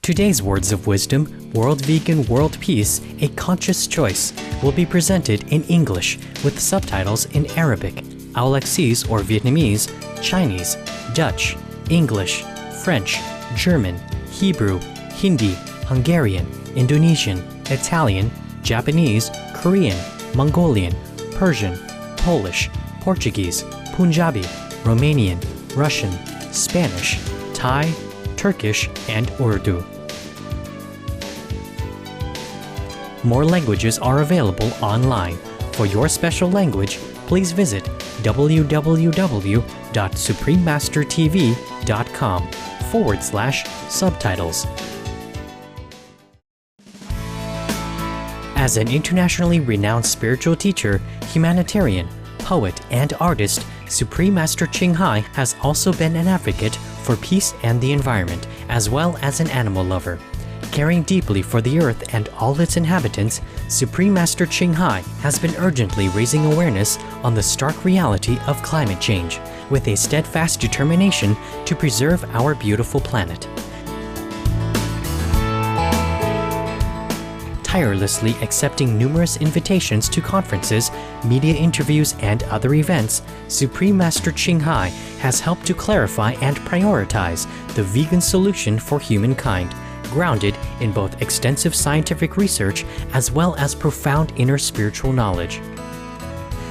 Today's Words of Wisdom, World Vegan, World Peace, A Conscious Choice, will be presented in English with subtitles in Arabic, Aulacese or Vietnamese, Chinese, Dutch, English, French, German, Hebrew, Hindi, Hungarian, Indonesian, Italian, Japanese, Korean, Mongolian, Persian, Polish, Portuguese, Punjabi, Romanian, Russian, Spanish, Thai, Turkish, and Urdu. More languages are available online. For your special language, please visit www.suprememastertv.com/subtitles. As an internationally renowned spiritual teacher, humanitarian, poet, and artist, Supreme Master Ching Hai has also been an advocate for peace and the environment, as well as an animal lover. Caring deeply for the earth and all its inhabitants, Supreme Master Ching Hai has been urgently raising awareness on the stark reality of climate change, with a steadfast determination to preserve our beautiful planet. Tirelessly accepting numerous invitations to conferences, media interviews, and other events, Supreme Master Ching Hai has helped to clarify and prioritize the vegan solution for humankind, grounded in both extensive scientific research as well as profound inner spiritual knowledge.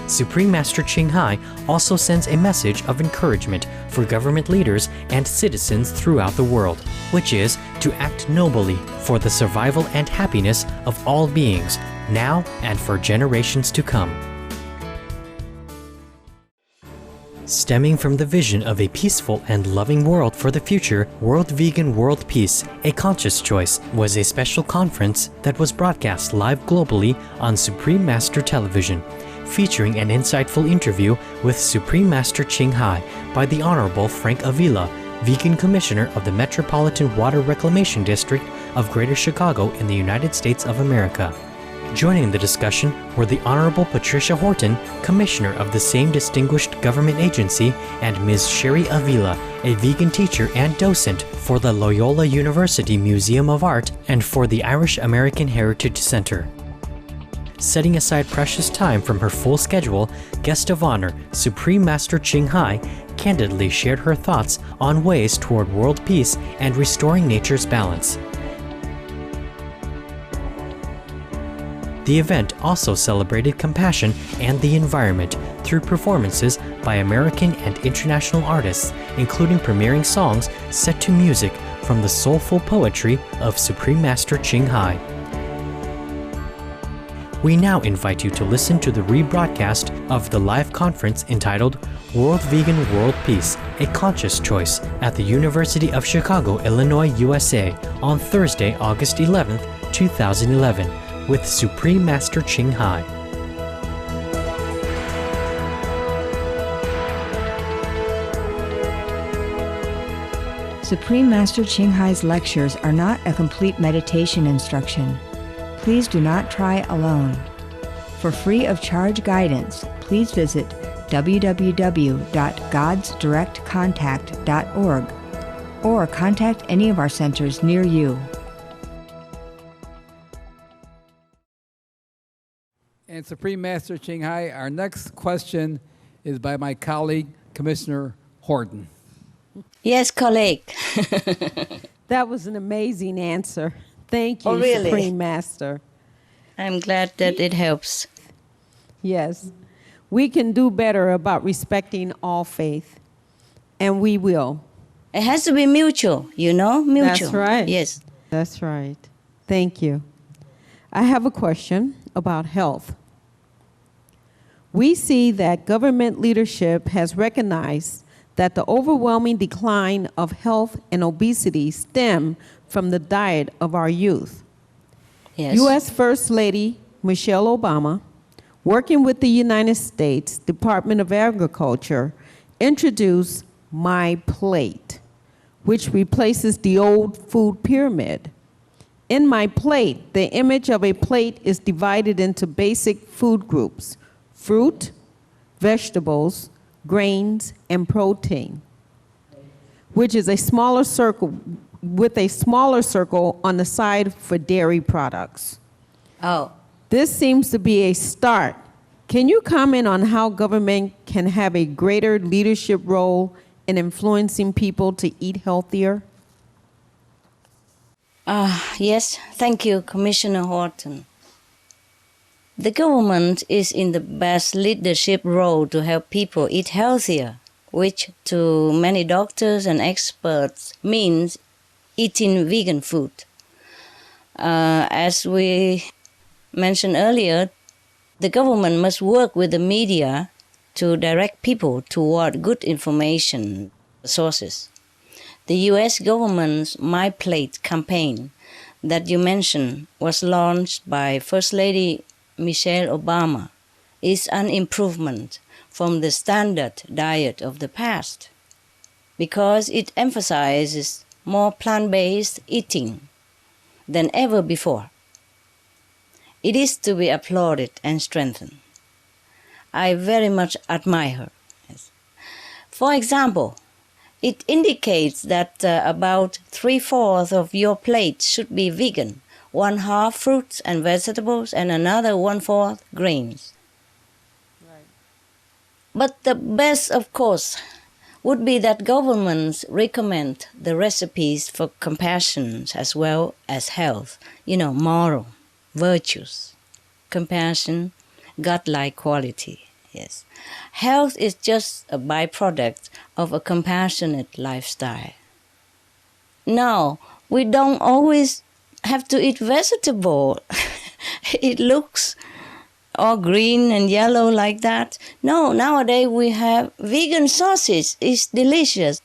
Supreme Master Ching Hai also sends a message of encouragement for government leaders and citizens throughout the world, which is to act nobly for the survival and happiness of all beings, now and for generations to come. Stemming from the vision of a peaceful and loving world for the future, World Vegan, World Peace, A Conscious Choice was a special conference that was broadcast live globally on Supreme Master Television, featuring an insightful interview with Supreme Master Ching Hai by the Honorable Frank Avila, Vegan Commissioner of the Metropolitan Water Reclamation District of Greater Chicago in the United States of America. Joining the discussion were the Honorable Patricia Horton, Commissioner of the same distinguished government agency, and Ms. Sherry Avila, a vegan teacher and docent for the Loyola University Museum of Art and for the Irish American Heritage Center. Setting aside precious time from her full schedule, Guest of Honor, Supreme Master Ching Hai, candidly shared her thoughts on ways toward world peace and restoring nature's balance. The event also celebrated compassion and the environment through performances by American and international artists, including premiering songs set to music from the soulful poetry of Supreme Master Ching Hai. We now invite you to listen to the rebroadcast of the live conference entitled World Vegan, World Peace, A Conscious Choice at the University of Chicago, Illinois, USA on Thursday, August 11th, 2011, with Supreme Master Ching Hai. Supreme Master Ching Hai's lectures are not a complete meditation instruction. Please do not try alone. For free of charge guidance, please visit www.godsdirectcontact.org or contact any of our centers near you. And Supreme Master Ching Hai, our next question is by my colleague, Commissioner Horton. Yes, colleague. That was an amazing answer. Thank you, Oh, really? Supreme Master. I'm glad that it helps. Yes. We can do better about respecting all faith, and we will. It has to be mutual, you know? Mutual. That's right. Yes. That's right. Thank you. I have a question about health. We see that government leadership has recognized that the overwhelming decline of health and obesity stem from the diet of our youth. Yes. U.S. First Lady Michelle Obama, working with the United States Department of Agriculture, introduced My Plate, which replaces the old food pyramid. In My Plate, the image of a plate is divided into basic food groups: fruit, vegetables, grains, and protein, which is a smaller circle with a smaller circle on the side for dairy products. Oh, This seems to be a start. Can you comment on how government can have a greater leadership role in influencing people to eat healthier? yes, thank you, Commissioner Horton. The government is in the best leadership role to help people eat healthier, which to many doctors and experts means eating vegan food. As we mentioned earlier, the government must work with the media to direct people toward good information sources. The US government's My Plate campaign that you mentioned was launched by First Lady Michelle Obama is an improvement from the standard diet of the past because it emphasizes more plant-based eating than ever before. It is to be applauded and strengthened. I very much admire her. Yes. For example, it indicates that about 3/4 of your plate should be vegan, 1/2 fruits and vegetables, and another 1/4 grains. Right. But the best, of course, would be that governments recommend the recipes for compassion as well as health, moral virtues, compassion, godlike quality. Yes. Health is just a byproduct of a compassionate lifestyle. Now, we don't always have to eat vegetable. It looks all green and yellow like that. No, nowadays we have vegan sausage. It's delicious.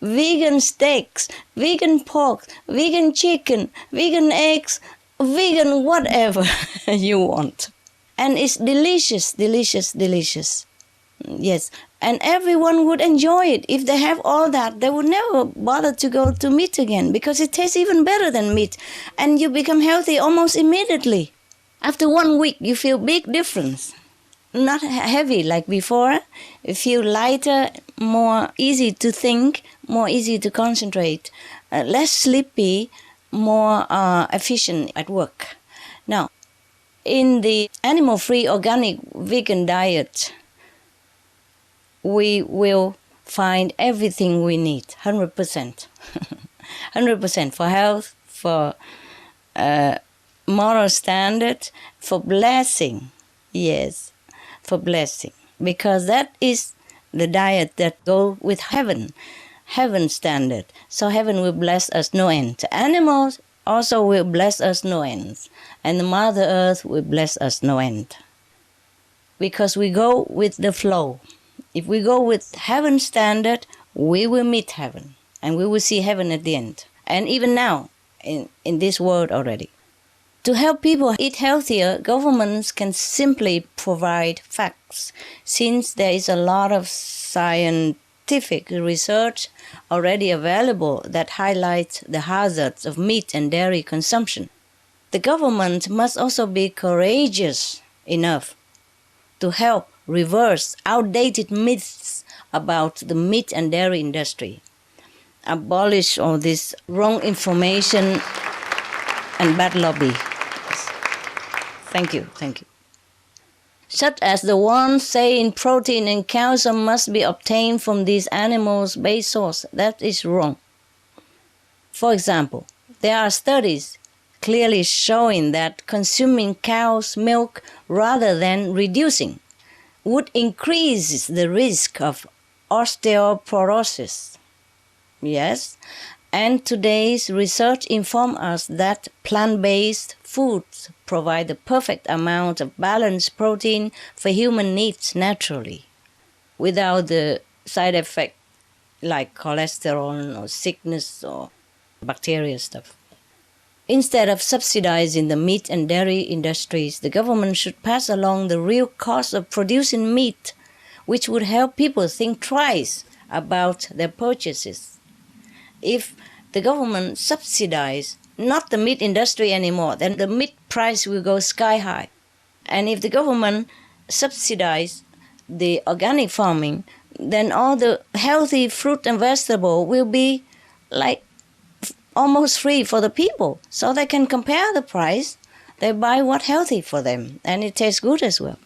Vegan steaks, vegan pork, vegan chicken, vegan eggs, vegan whatever you want. And it's delicious, delicious, delicious. Yes, and everyone would enjoy it. If they have all that, they would never bother to go to meat again because it tastes even better than meat. And you become healthy almost immediately. After 1 week, you feel big difference. Not heavy like before. You feel lighter, more easy to think, more easy to concentrate, less sleepy, more efficient at work. Now, in the animal-free organic vegan diet, we will find everything we need, 100%. 100% for health, for moral standard, for blessing. Yes, for blessing. Because that is the diet that goes with heaven, heaven standard. So heaven will bless us no end. Animals also will bless us no end. And the Mother Earth will bless us no end. Because we go with the flow. If we go with heaven standard, we will meet heaven. And we will see heaven at the end. And even now, in this world already. To help people eat healthier, governments can simply provide facts, since there is a lot of scientific research already available that highlights the hazards of meat and dairy consumption. The government must also be courageous enough to help reverse outdated myths about the meat and dairy industry, abolish all this wrong information and bad lobby. Thank you. Such as the ones saying protein and calcium must be obtained from these animals' base source. That is wrong. For example, there are studies clearly showing that consuming cow's milk rather than reducing would increase the risk of osteoporosis. Yes, and today's research informs us that plant-based foods provide the perfect amount of balanced protein for human needs naturally, without the side effect like cholesterol or sickness or bacteria stuff. Instead of subsidizing the meat and dairy industries, the government should pass along the real cost of producing meat, which would help people think twice about their purchases. If the government subsidizes not the meat industry anymore, then the meat price will go sky high. And if the government subsidizes the organic farming, then all the healthy fruit and vegetable will be like almost free for the people, so they can compare the price. They buy what healthy for them, and it tastes good as well.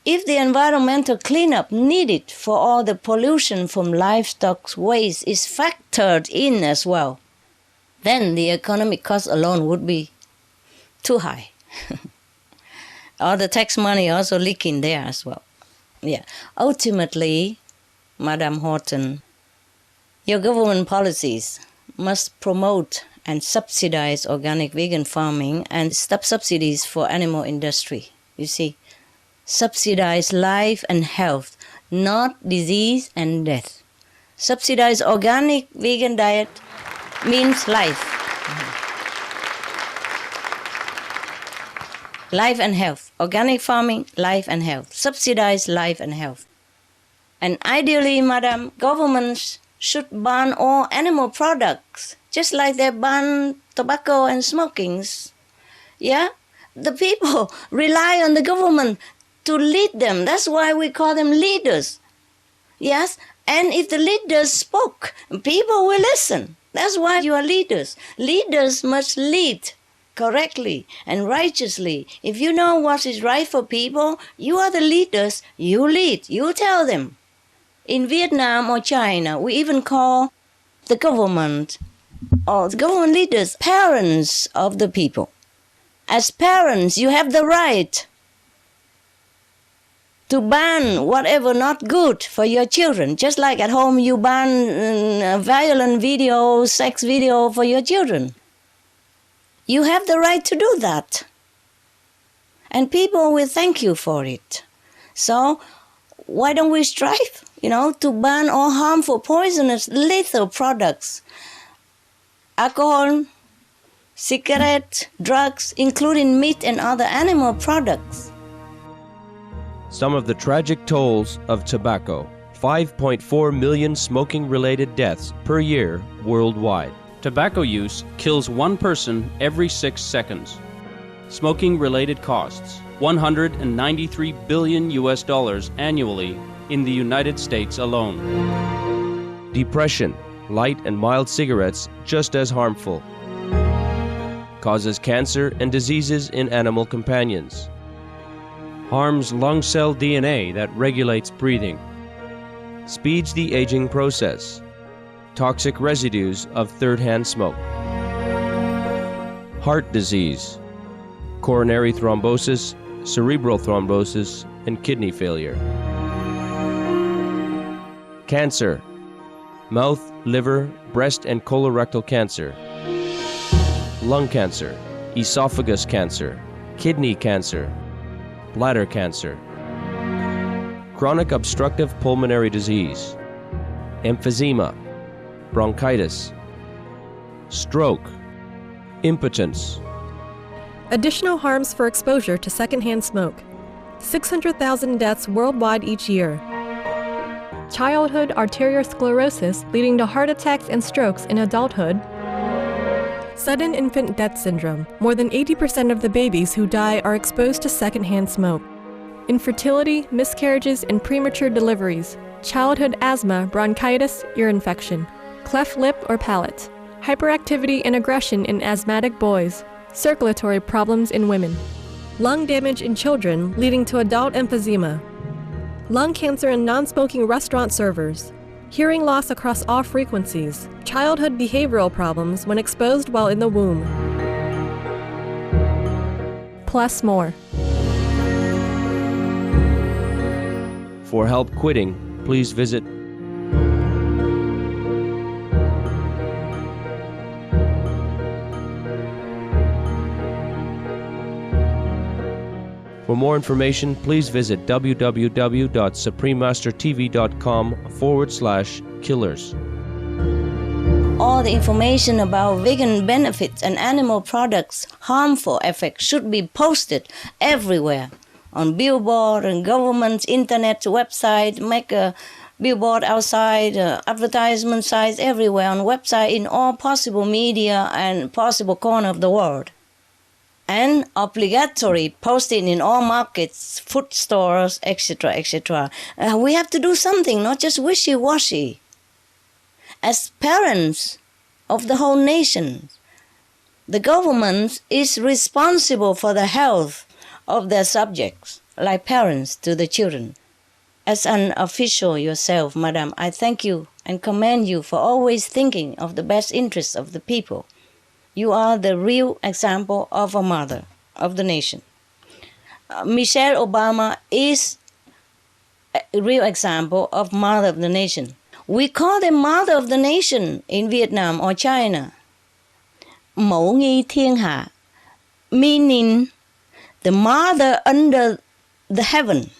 If the environmental cleanup needed for all the pollution from livestock waste is factored in as well, then the economic cost alone would be too high. All the tax money also leaking there as well. Yeah. Ultimately, Madam Horton, your government policies must promote and subsidize organic vegan farming and stop subsidies for animal industry. You see, subsidize life and health, not disease and death. Subsidize organic vegan diet means life. Life and health. Organic farming, life and health. Subsidize life and health. And ideally, Madam, governments should ban all animal products, just like they ban tobacco and smokings. Yeah? The people rely on the government to lead them. That's why we call them leaders. Yes? And if the leaders spoke, people will listen. That's why you are leaders. Leaders must lead correctly and righteously. If you know what is right for people, you are the leaders, you lead, you tell them. In Vietnam or China, we even call the government or the government leaders parents of the people. As parents, you have the right to ban whatever not good for your children, just like at home you ban violent video, sex video for your children. You have the right to do that. And people will thank you for it. So why don't we strive, to ban all harmful, poisonous, lethal products, alcohol, cigarettes, drugs, including meat and other animal products. Some of the tragic tolls of tobacco. 5.4 million smoking-related deaths per year worldwide. Tobacco use kills one person every 6 seconds. Smoking-related costs, $193 billion annually in the United States alone. Depression, light and mild cigarettes just as harmful. Causes cancer and diseases in animal companions. Harms lung cell DNA that regulates breathing. Speeds the aging process. Toxic residues of third-hand smoke. Heart disease, coronary thrombosis, cerebral thrombosis, and kidney failure. Cancer, mouth, liver, breast, and colorectal cancer. Lung cancer, esophagus cancer, kidney cancer, bladder cancer. Chronic obstructive pulmonary disease, emphysema, bronchitis, stroke, impotence. Additional harms for exposure to secondhand smoke. 600,000 deaths worldwide each year. Childhood arteriosclerosis leading to heart attacks and strokes in adulthood. Sudden infant death syndrome. More than 80% of the babies who die are exposed to secondhand smoke. Infertility, miscarriages, and premature deliveries. Childhood asthma, bronchitis, ear infection. Cleft lip or palate. Hyperactivity and aggression in asthmatic boys. Circulatory problems in women. Lung damage in children leading to adult emphysema. Lung cancer in non-smoking restaurant servers. Hearing loss across all frequencies. Childhood behavioral problems when exposed while in the womb. Plus more. For help quitting, please visit For more information, please visit www.suprememastertv.com/killers. All the information about vegan benefits and animal products' harmful effects should be posted everywhere. On billboard and government's internet website, make a billboard outside, advertisement sites everywhere, on website, in all possible media and possible corner of the world. And obligatory posting in all markets, food stores, etc., etc. We have to do something, not just wishy-washy. As parents, of the whole nation. The government is responsible for the health of their subjects, like parents to the children. As an official yourself, Madam, I thank you and commend you for always thinking of the best interests of the people. You are the real example of a mother of the nation. Michelle Obama is a real example of mother of the nation. We call them mother of the nation in Vietnam or China. Mẫu nghi thiên hạ, meaning the mother under the heaven.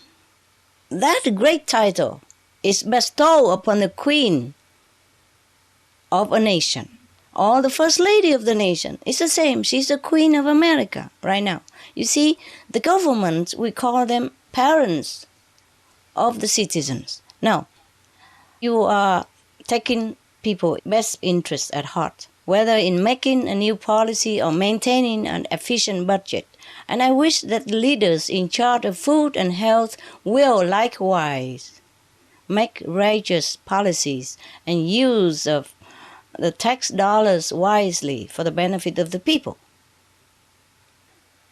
That great title is bestowed upon the queen of a nation, or the first lady of the nation. It's the same. She's the queen of America right now. You see, the government, we call them parents of the citizens. Now, you are taking people's best interests at heart, whether in making a new policy or maintaining an efficient budget. And I wish that the leaders in charge of food and health will likewise make righteous policies and use of the tax dollars wisely for the benefit of the people.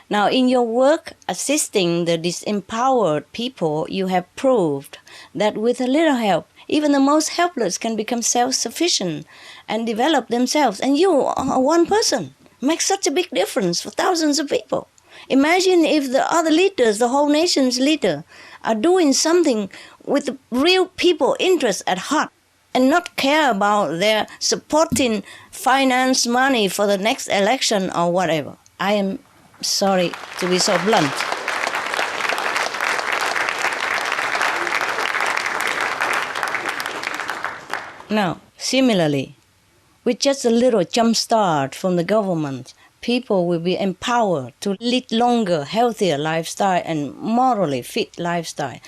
Now, in your work assisting the disempowered people, you have proved that with a little help, even the most helpless can become self-sufficient and develop themselves. And you are one person. Make such a big difference for thousands of people. Imagine if the other leaders, the whole nation's leader, are doing something with the real people interest at heart and not care about their supporting finance money for the next election or whatever. I am sorry to be so blunt. Now, similarly, with just a little jump start from the government, people will be empowered to lead longer, healthier lifestyle and morally fit lifestyle.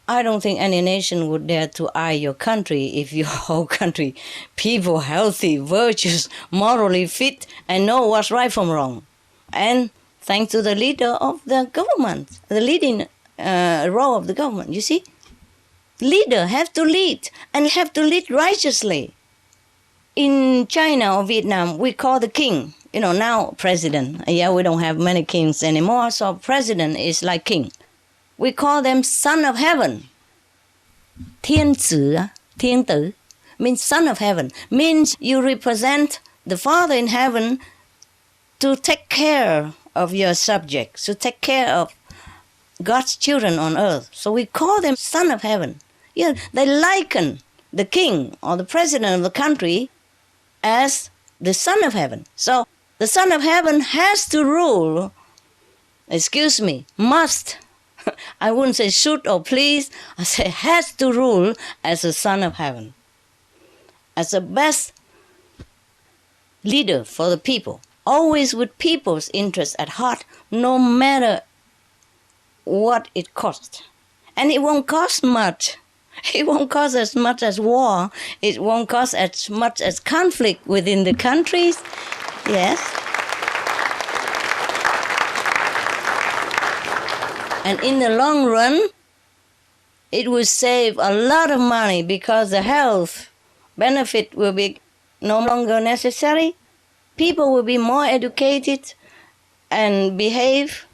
I don't think any nation would dare to eye your country if your whole country, people healthy, virtuous, morally fit, and know what's right from wrong. And thanks to the leader of the government, the leading role of the government, you see? Leader have to lead, and have to lead righteously. In China or Vietnam, we call the king, now president. Yeah, we don't have many kings anymore, so president is like king. We call them son of heaven. 天子, 天tử, means son of heaven. Means you represent the Father in heaven to take care of your subjects, to take care of God's children on earth. So we call them son of heaven. Yeah, they liken the king or the president of the country as the son of heaven. So the son of heaven has to rule, must, I wouldn't say should or please, I say has to rule as a son of heaven, as the best leader for the people, always with people's interests at heart, no matter what it costs. And it won't cost much. It won't cost as much as war. It won't cost as much as conflict within the countries. Yes. And in the long run, it will save a lot of money because the health benefit will be no longer necessary. People will be more educated and behave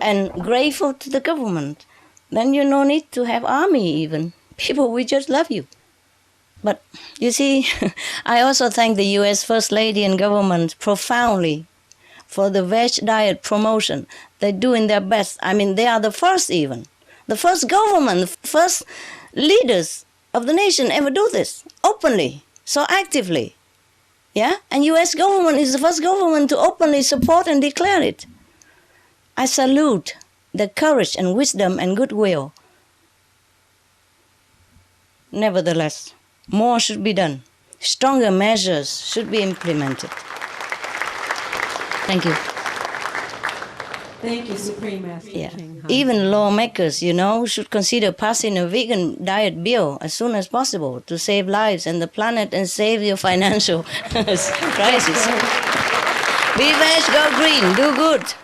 and grateful to the government. Then you no need to have army even. People will just love you. But you see, I also thank the U.S. First Lady and government profoundly for the veg diet promotion. They're doing their best. I mean, they are the first even. The first government, the first leaders of the nation ever do this openly, so actively. Yeah? And U.S. government is the first government to openly support and declare it. I salute the courage and wisdom and goodwill. Nevertheless, more should be done. Stronger measures should be implemented. Thank you. Thank you, Supreme Master Ching Hai. Even lawmakers, should consider passing a vegan diet bill as soon as possible to save lives and the planet and save your financial crisis. Be veg, go green, do good.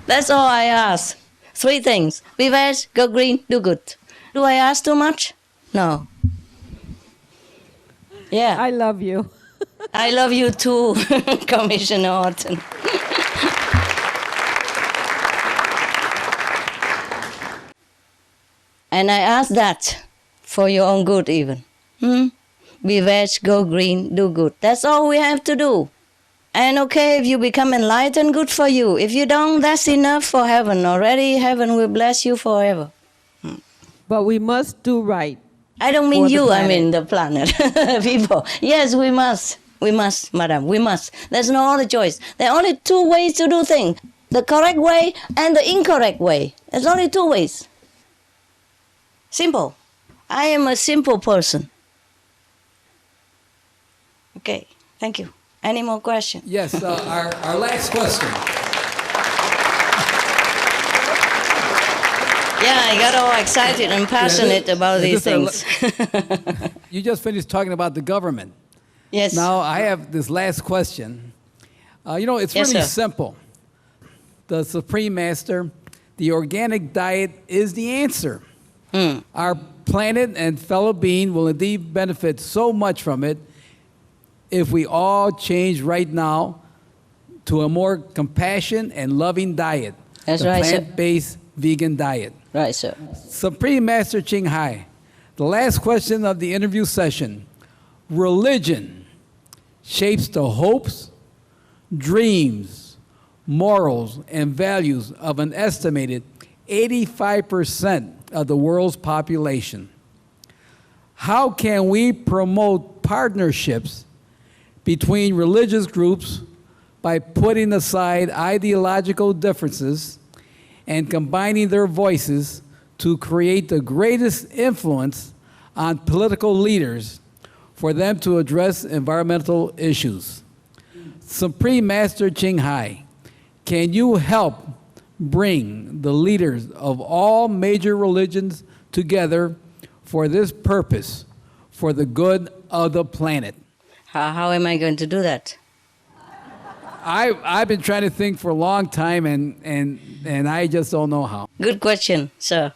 That's all I ask. 3 things. Be veg, go green, do good. Do I ask too much? No. Yeah. I love you. I love you too, Commissioner Horton. And I ask that for your own good even. Be veg, go green, do good. That's all we have to do. And okay, if you become enlightened, good for you. If you don't, that's enough for heaven. Already heaven will bless you forever. But we must do right. I don't mean For the you, I planet. mean the planet. People. Yes, we must. We must, madam, we must. There's no other choice. There are only two ways to do things. The correct way and the incorrect way. There's only two ways. Simple. I am a simple person. Okay, thank you. Any more questions? Yes, our last question. Yeah, I got all excited and passionate about these things. You just finished talking about the government. Yes. Now, I have this last question. It's Yes, really sir. simple. The Supreme Master, the organic diet is the answer. Our planet and fellow being will indeed benefit so much from it if we all change right now to a more compassionate and loving diet. That's the right, sir. plant-based vegan diet. Right, sir. Supreme Master Ching Hai, the last question of the interview session. Religion shapes the hopes, dreams, morals, and values of an estimated 85% of the world's population. How can we promote partnerships between religious groups by putting aside ideological differences and combining their voices to create the greatest influence on political leaders for them to address environmental issues? Supreme Master Ching Hai, can you help bring the leaders of all major religions together for this purpose, for the good of the planet? How am I going to do that? I've been trying to think for a long time, and I just don't know how. Good question, sir.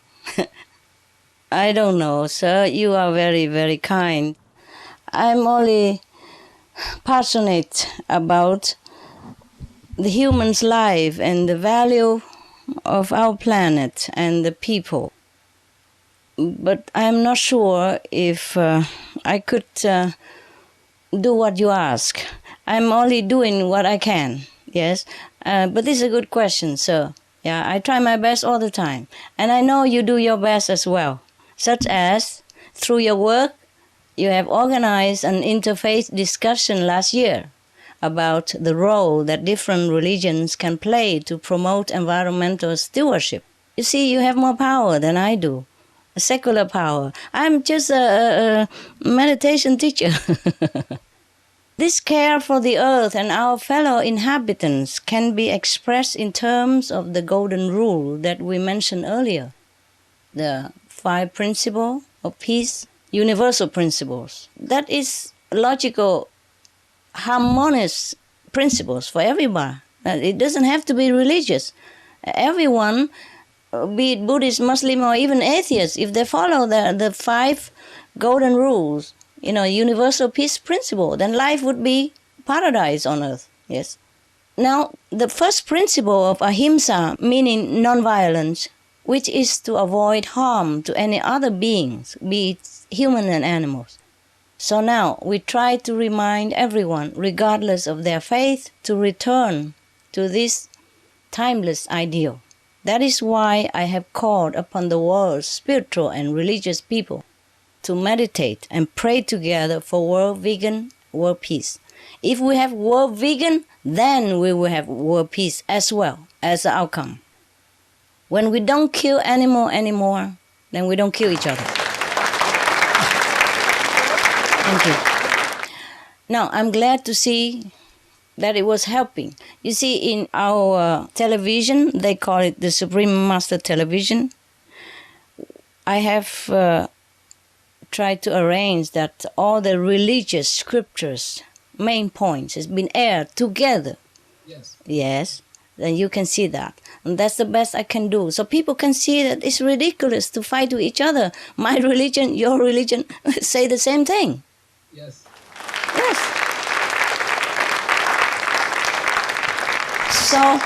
I don't know, sir. You are very, very kind. I'm only passionate about the human's life and the value of our planet and the people. But I'm not sure if I could do what you ask. I'm only doing what I can, yes. But this is a good question, sir. Yeah, I try my best all the time. And I know you do your best as well. Such as, through your work, you have organized an interfaith discussion last year about the role that different religions can play to promote environmental stewardship. You see, you have more power than I do, a secular power. I'm just a meditation teacher. This care for the earth and our fellow inhabitants can be expressed in terms of the golden rule that we mentioned earlier, the 5 principles of peace, universal principles. That is logical, harmonious principles for everybody. It doesn't have to be religious. Everyone, be it Buddhist, Muslim, or even atheist, if they follow the 5 golden rules, universal peace principle, then life would be paradise on earth, yes. Now, the first principle of ahimsa, meaning non-violence, which is to avoid harm to any other beings, be it human and animals. So now, we try to remind everyone, regardless of their faith, to return to this timeless ideal. That is why I have called upon the world's spiritual and religious people to meditate and pray together for world vegan, world peace. If we have world vegan, then we will have world peace as well as the outcome. When we don't kill animal anymore, then we don't kill each other. Thank you. Now, I'm glad to see that it was helping. You see, in our television, they call it the Supreme Master Television. I have tried to arrange that all the religious scriptures, main points, has been aired together. Yes. Yes, then you can see that. And that's the best I can do. So people can see that it's ridiculous to fight with each other. My religion, your religion, say the same thing. Yes. Yes. So,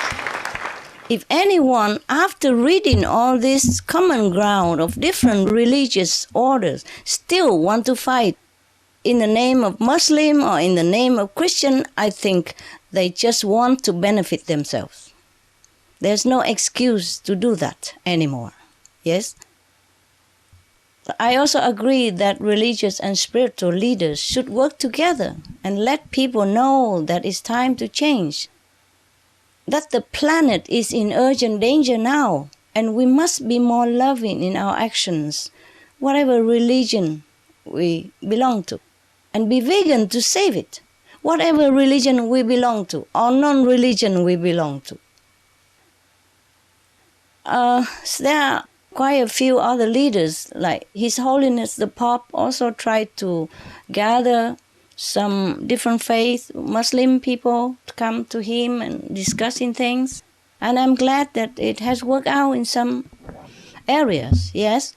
if anyone, after reading all this common ground of different religious orders, still want to fight in the name of Muslim or in the name of Christian, I think they just want to benefit themselves. There's no excuse to do that anymore. Yes? I also agree that religious and spiritual leaders should work together and let people know that it's time to change, that the planet is in urgent danger now, and we must be more loving in our actions, whatever religion we belong to, and be vegan to save it, whatever religion we belong to or non-religion we belong to. There are quite a few other leaders, like His Holiness the Pope also tried to gather some different faith, Muslim people, to come to him and discussing things. And I'm glad that it has worked out in some areas, yes.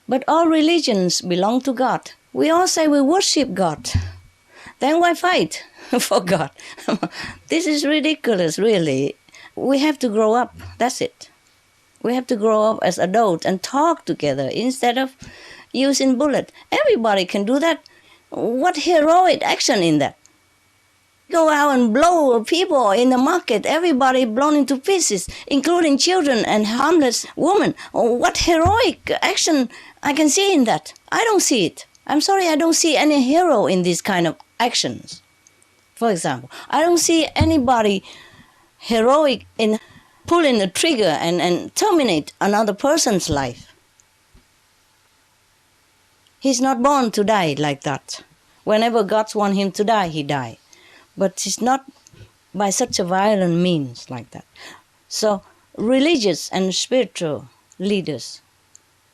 But all religions belong to God. We all say we worship God. Then why fight for God? This is ridiculous, really. We have to grow up, that's it. We have to grow up as adults and talk together instead of using bullets. Everybody can do that. What heroic action in that? Go out and blow people in the market, everybody blown into pieces, including children and harmless women. What heroic action I can see in that? I don't see it. I'm sorry, I don't see any hero in these kind of actions. For example, I don't see anybody heroic in pulling the trigger and terminate another person's life. He's not born to die like that. Whenever God wants him to die, he dies. But it's not by such a violent means like that. So religious and spiritual leaders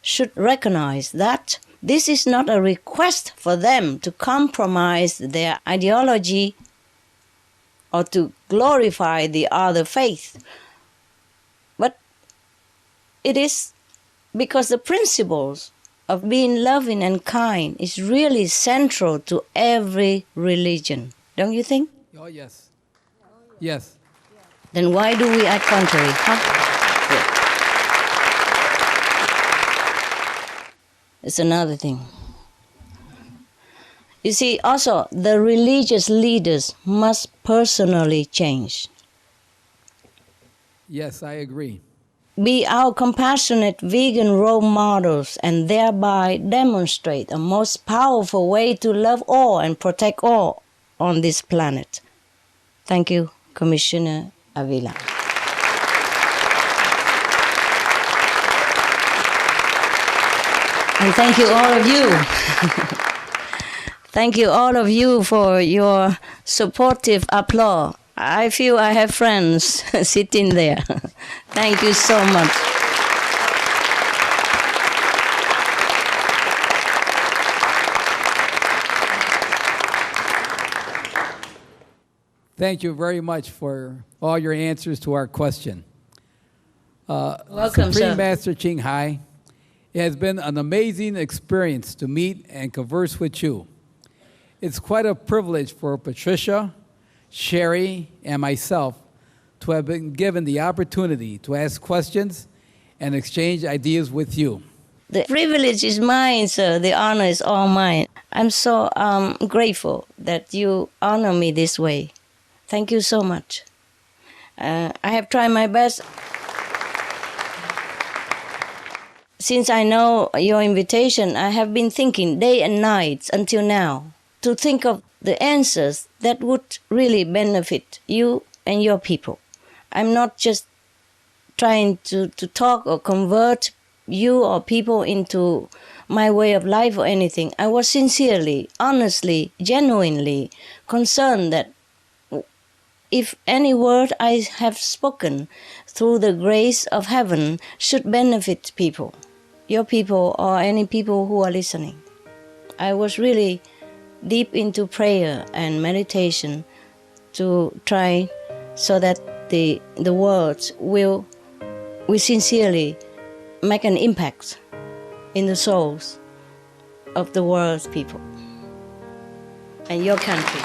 should recognize that this is not a request for them to compromise their ideology or to glorify the other faith. But it is because the principles of being loving and kind is really central to every religion. Don't you think? Oh, yes. Yes. Then why do we act contrary? Huh? Yeah. It's another thing. You see, also, the religious leaders must personally change. Yes, I agree. Be our compassionate vegan role models and thereby demonstrate a most powerful way to love all and protect all on this planet. Thank you, Commissioner Avila. And thank you all of you. Thank you all of you for your supportive applause. I feel I have friends sitting there. Thank you so much. Thank you very much for all your answers to our question. Welcome, Supreme sir. Master Ching Hai, it has been an amazing experience to meet and converse with you. It's quite a privilege for Patricia, Sherry, and myself to have been given the opportunity to ask questions and exchange ideas with you. The privilege is mine, sir. The honor is all mine. I'm so grateful that you honor me this way. Thank you so much. I have tried my best. Since I know your invitation, I have been thinking day and night until now to think of the answers that would really benefit you and your people. I'm not just trying to talk or convert you or people into my way of life or anything. I was sincerely, honestly, genuinely concerned that if any word I have spoken through the grace of heaven should benefit people, your people or any people who are listening. I was really deep into prayer and meditation to try so that the words will sincerely make an impact in the souls of the world's people. and your country.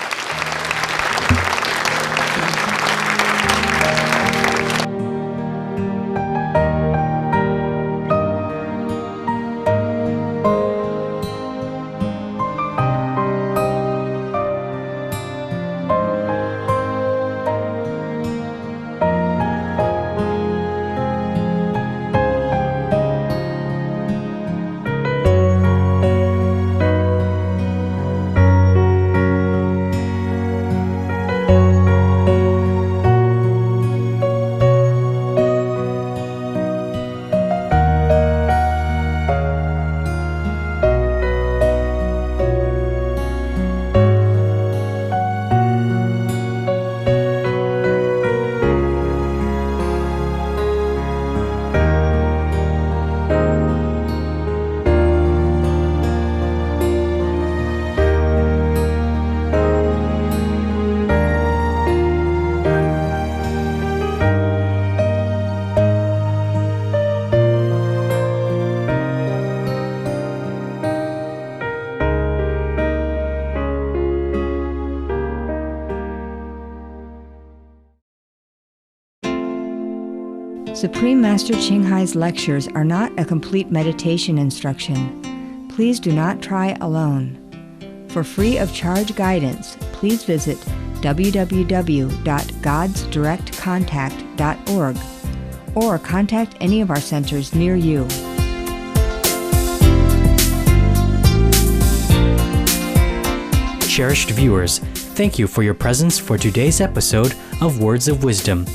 Supreme Master Ching Hai's lectures are not a complete meditation instruction. Please do not try alone. For free of charge guidance, please visit www.godsdirectcontact.org or contact any of our centers near you. Cherished viewers, thank you for your presence for today's episode of Words of Wisdom.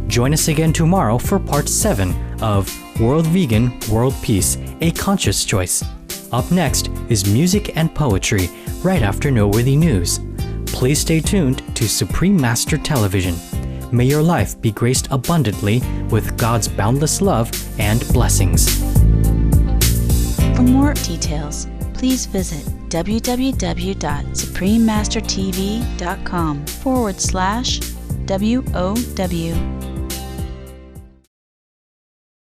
Join us again tomorrow for part 7 of World Vegan, World Peace, A Conscious Choice. Up next is music and poetry right after Noteworthy News. Please stay tuned to Supreme Master Television. May your life be graced abundantly with God's boundless love and blessings. For more details, please visit www.suprememastertv.com/WOW